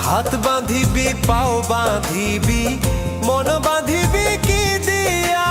হাত বাঁধিবি পাও বাঁধিবি মন বাঁধিবি কি দিয়া?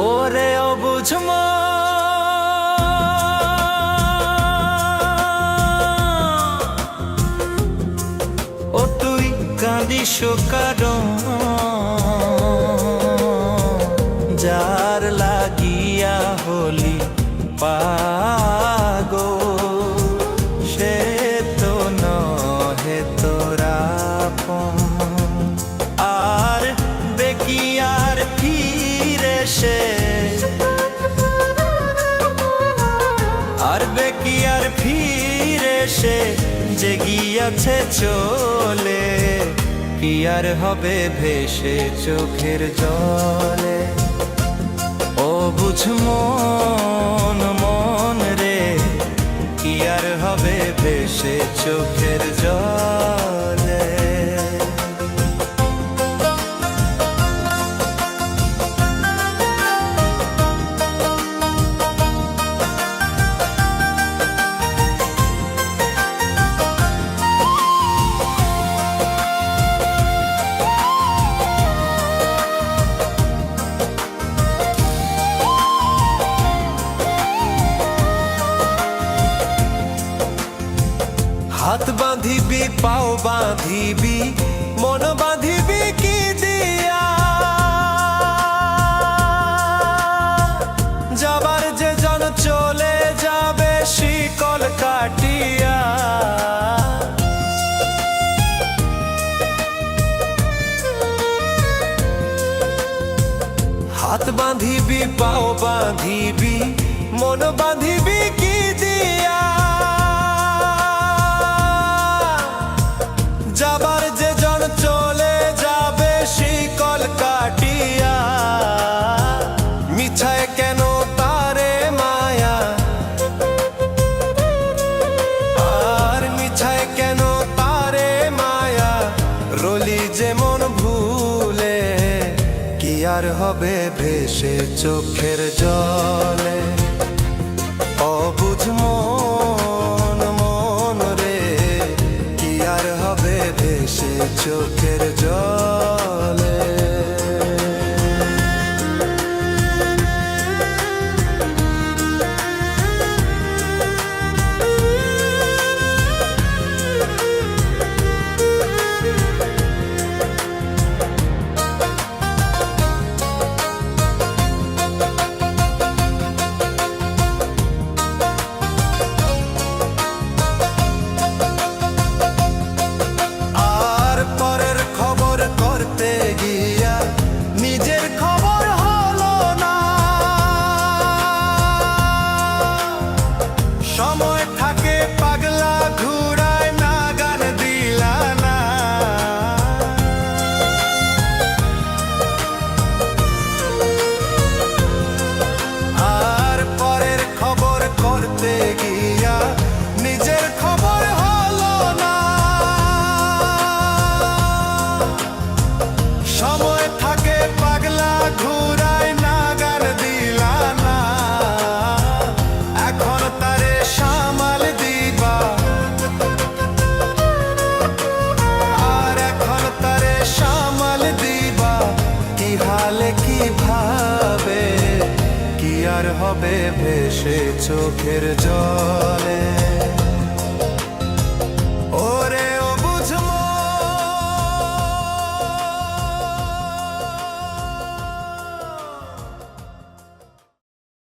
ওরে অবুঝ ও তুই কাঁদিস কারণ যার লাগিয়া হলি পাগল সে তো নহে তোরা আপন। আর দেখি আর ফিরে সে কি আর ফিরে সে যে গিয়াছে চলে, কি আর হবে ভেসে চোখের জলে? ও বুঝ মন মন রে, কি আর হবে ভেসে চোখের জলে? হাত বাঁধিবি পাও বাঁধিবি মন বাঁধিবি কি দিয়া? যাবার যে জন চলে যাবে শিকল কাটিয়া। হাত বাঁধিবি পাও বাঁধিবি মন বাঁধিবি কি দিয়া? যাবার যে জন চলে যাবে শিকল কাটিয়া। মিছায় কেন তারে মায়া, আর মিছায় কেন তারে মায়া? রলি যেমন ভুলে, কি আর হবে ভেসে চোখের জলে? অবুঝ মন মন রে, কি আর হবে ভেসে চোখের জলে? হবে ভেসে চোখের জলে?